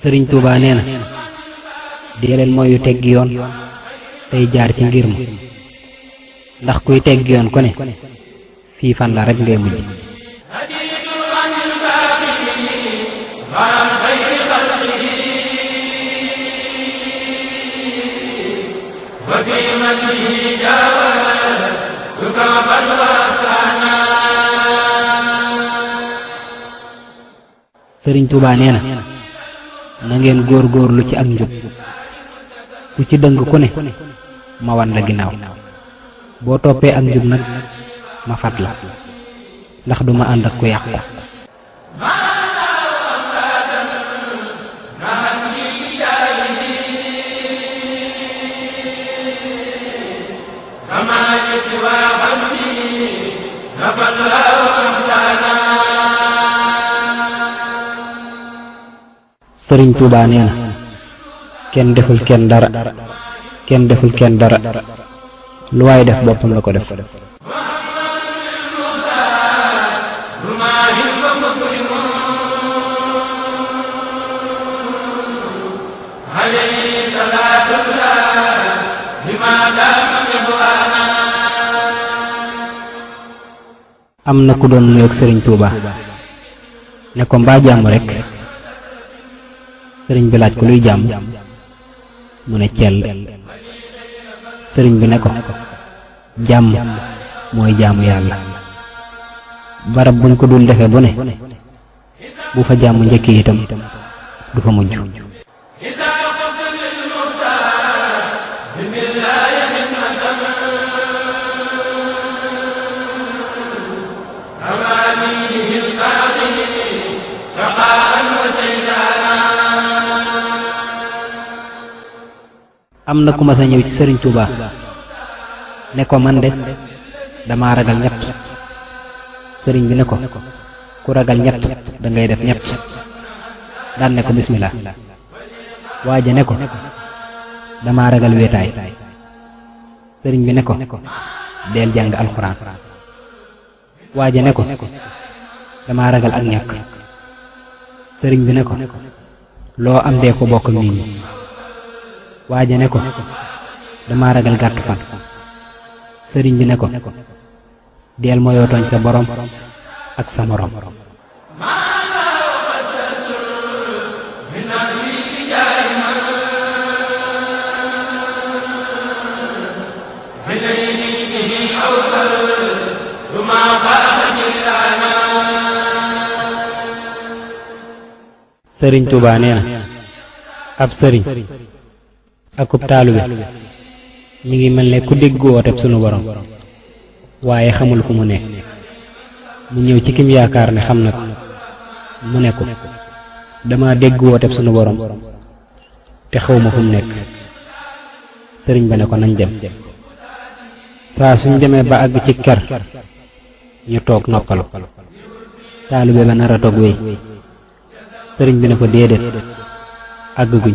sëriñ Tuuba nee na dee leen mooy yu teggi yoon tey jaar ci ngir ma ndax kuy teggi yoon ku ne fii fan la rek ngay mujj. sëriñ Tuuba nee na ngeen góorgóorlu ci ak njub ku ci dëng ku ne ma wan la ginnaaw boo toppee ak njub nag ma fat la ndax duma ànd ak ku yàqu. sëriñ Tuuba nee na kenn deful kenn dara lu waay def boppam la ko def. am na ku doon nuyoog sëriñ Tuuba ne ko mbaa jàmm rekk. sëriñ bi laaj ko luy jàmm mu ne cell. sëriñ bi ne ko jàmm mooy jaamu yàlla barab buñ ko dul defe bu ne bu fa jàmm njëkkee itam du fa mujj. am na ku ma sa ñëw ci sëriñ Tuuba ne ko man de dama ragal ñett. sëriñ bi ne ko ku ragal ñett da ngay def ñett daan ne ko bismillah. waaja ne ko dama ragal wéetaay. sëriñ bi ne ko deel jàng alxuraan. waaja ne ko dama ragal ak ñàkk. sëriñ bi ne ko loo am dee ko bokk nit ñi. waaja ne ko dama ragal gàttu fan. sëriñ bi ne ko deel mooyoo tooñ sa borom ak sa morom. sëriñ Tuuba nee na ab sëriñ akub taalube mi ngi mel ne ku dégg wooteb sunu borom waaye xamul fu mu nekk. mu ñëw ci kim yaakaar ne xam na ko mu ne ko dama dégg wooteb sunu borom te xawma fu mu nekk. sëriñ ba ne ko nañ dem. saa suñ demee ba àgg ci kër ñu toog noppalu. taalube ba nar a toog wéy. sëriñ bi ne ko déedéet àgg guñ.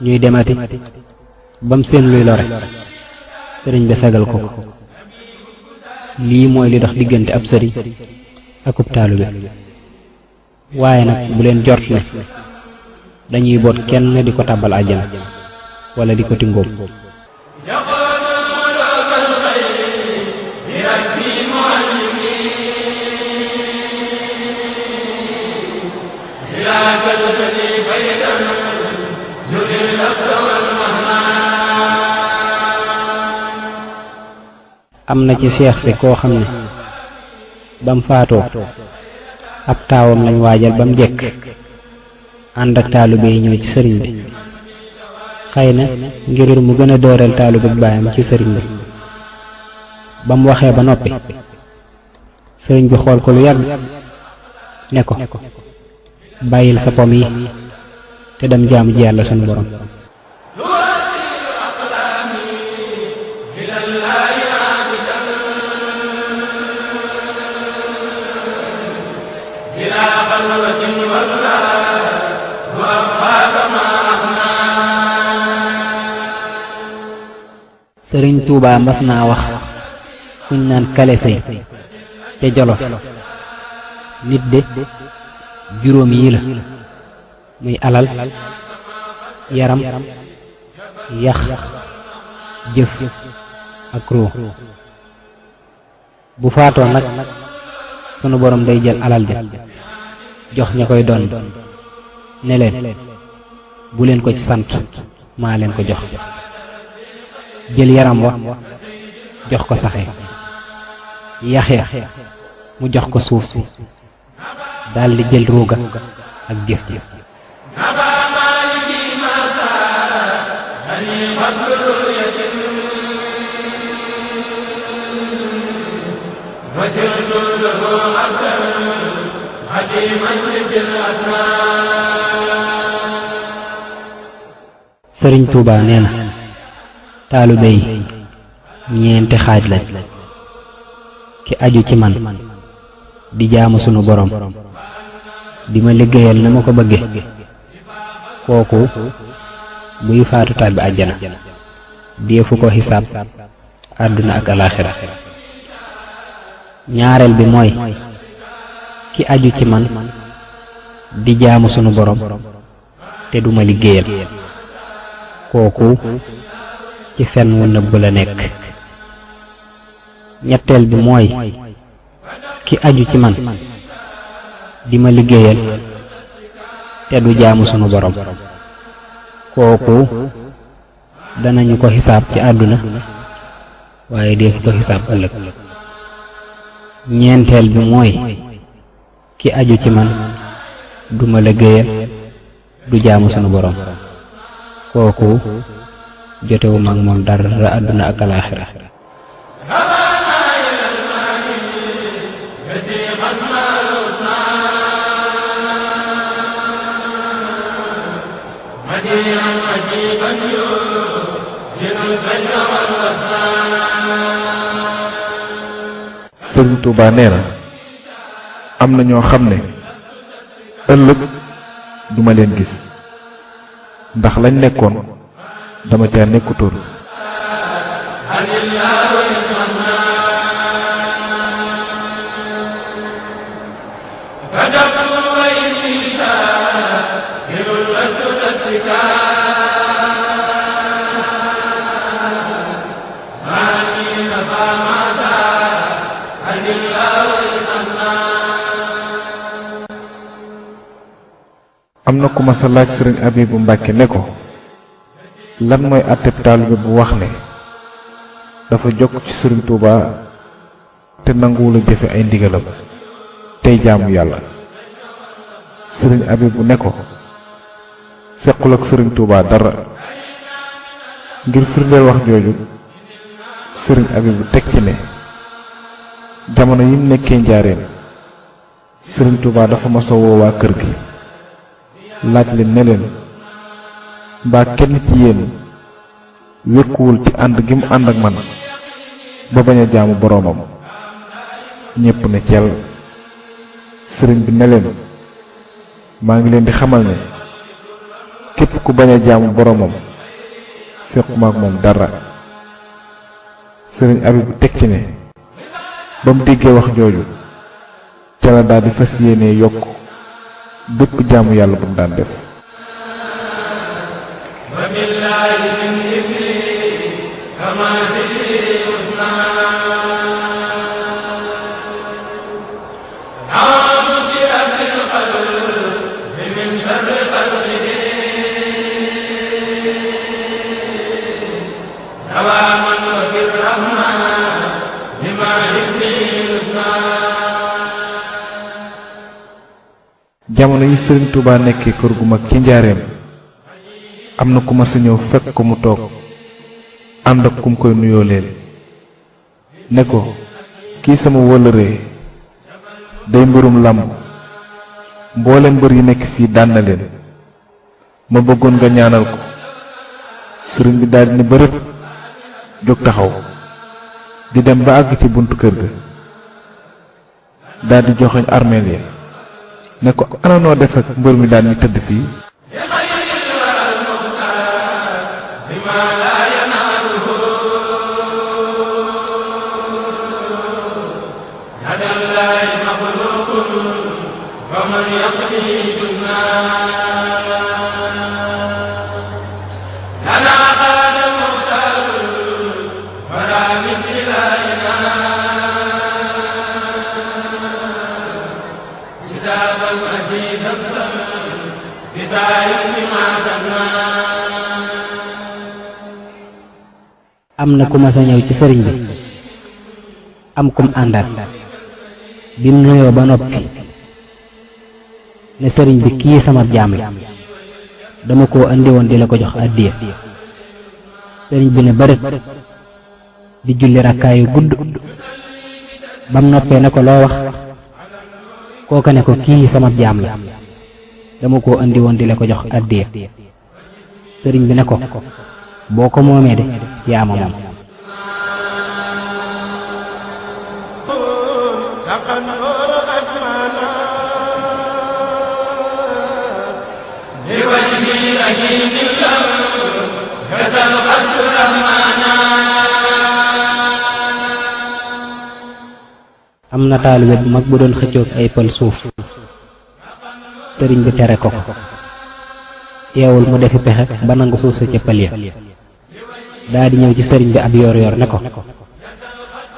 ñuy demati bam seen luy lore sëriñ bi fegal ko. lii mooy li dox diggante ab sëriñ akub taalube. waaye nag bu leen jort ne dañuy boot kenn di ko tàbbal àjjana wala di ko tingóom. am na ci seex si koo xam ne bam faatoo ab taawam lañ waajal bam jekk ànd ak taalibe yi ñëw ci sëriñ bi xëy na ngir mu gën a dooreel taalibe baayam ci sëriñ bi. bam waxee ba noppi sëriñ bi xool ko lu yàgg ne ko bàyyil sa pom yi te dem jaamu ji yàlla sunu borom. sëriñ Tuuba mas naa wax kuñ naan kale sëy ca Jolof nit de juróom yi la muy alal yaram yax jëf ak ruu bu faatoo nag sunu borom day jël alal ja jox ña koy doon ne leen bu leen ko ci sant maa leen ko jox jël yaram wa jox ko saxe yax ya mu jox ko suuf si daldi jël ruuga ak jëf ji sëriñ Tuuba nee na taalibe yi ñeenti xaaj lañ ki aju ci man di jaamu sunu borom di ma liggéeyal na ma ko bëgge kooku buy faatu tàbbi àjjana deefu ko xisaab àdduna ak alaaxira ñaareel bi mooy ki aju ci man di jaamu sunu borom te duma liggéeyal kooku ci fen wu nëbb la nekk ñetteel bi mooy ki aju ci man di ma liggéeyal te du jaamu sunu borom kooku danañu ko xisaab ci àdduna waaye def ko xisaab ëllëg ñeenteel bi mooy ki aju ci man du ma liggéeyal du jaamu sunu borom kooku jotewu mag moom dara àdduna ak alaaxira Sëriñ Tuuba nee na am na ñoo xam ne ëllëg duma leen gis ndax lañ nekkoon dama caa nekkutoon am na ku ma sa laaj sëriñ Abibu Mbàkke ne ko lan mooy àtteb taalibe bu wax ne dafa jokk ci sëriñ Tuuba te nanguwula jëfe ay ndigalam tey jaamu yàlla sëriñ Abibu ne ko sequl ak sëriñ Tuuba dara ngir firndeel wax jooju sëriñ Abibu teg ci ne jamono yim nekkee njaareem sëriñ Tuuba dafa masa woo waa kër gi laaj leen ne leen mbaa kenn ci yéen wékkuwul ci ànd gi mu ànd ak man ba bañ a jaamu boroomam ñépp ne cel sëriñ bi ne leen maa ngi leen di xamal ne képp ku bañ a jaamu boroomam séquma ak moom dara sëriñ Abibu teg ci ne ba mu déggee wax jooju ca la daal di fas yéene yokk bépp jaamu yàlla bu mu daan def jamono yi sëriñ Tuuba nekkee kër gu mag ci njaareem am na ku ma sa ñëw fekk ko mu toog ànd ak kum koy nuyoo leen ne ko kii sama wëllëree day mbërum làmb mboolem mbër yi nekk fii daan na leen ma bëggoon nga ñaanal ko sëriñ bi daldi ni bërët jóg taxaw di dem ba àgg ci buntu kër ga daldi joxoñ armeel ya ne ko ana noo def ak mbër mi daan ni tëdd fii ومن يقضي جنان am na ku ma sa ñëw ci sëriñ bi am kum àndaat bim nuyoo ba noppi ne sëriñ bi kii sama jaam la dama koo andi woon di la ko jox addiya. sëriñ bi ne bërët di julli rakkaayu gudd bam noppee ne ko loo wax kooka ne ko kii sama jaam la dama koo andi woon di la ko jox addiya. sëriñ bi ne ko boo ko moomee de yaa ma moom. am na taalibe bu mag bu doon xëccoog ay pël suuf sëriñ bi tere ko ko teewul mu defi pexe ba nangu suuf sa ca pël ya daa di ñëw ci sëriñ bi ab yoor yoor ne ko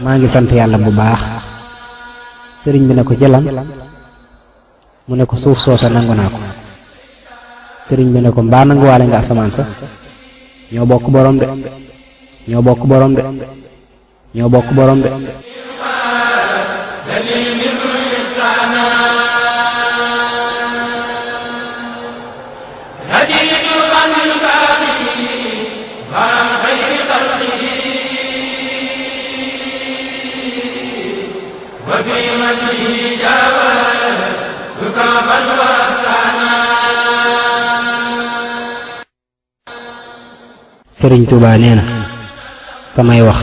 maa ngi sant yàlla bu baax. sëriñ bi ne ko jëlan mu ne ko suuf soosa nangu naa ko. sëriñ bi ne ko mbaa nanguwaale nga asamaan sa ñoo bokk borom de ñoo bokk borom de ñoo bokk borom de. sëriñ Tuubaa nee na samay wax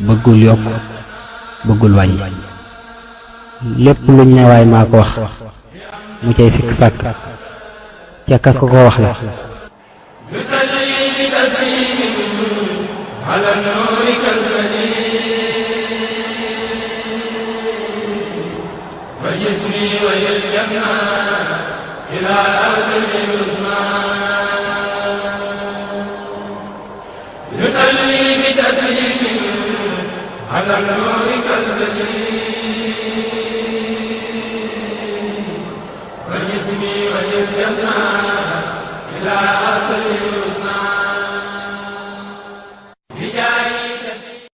bëggul yokk bëggul wàññi lépp luñ ne waay maa ko wax mu cay sikk sàkk ca ka ko wax la. على نورك البديع وجسمي وجدنا إلى آخر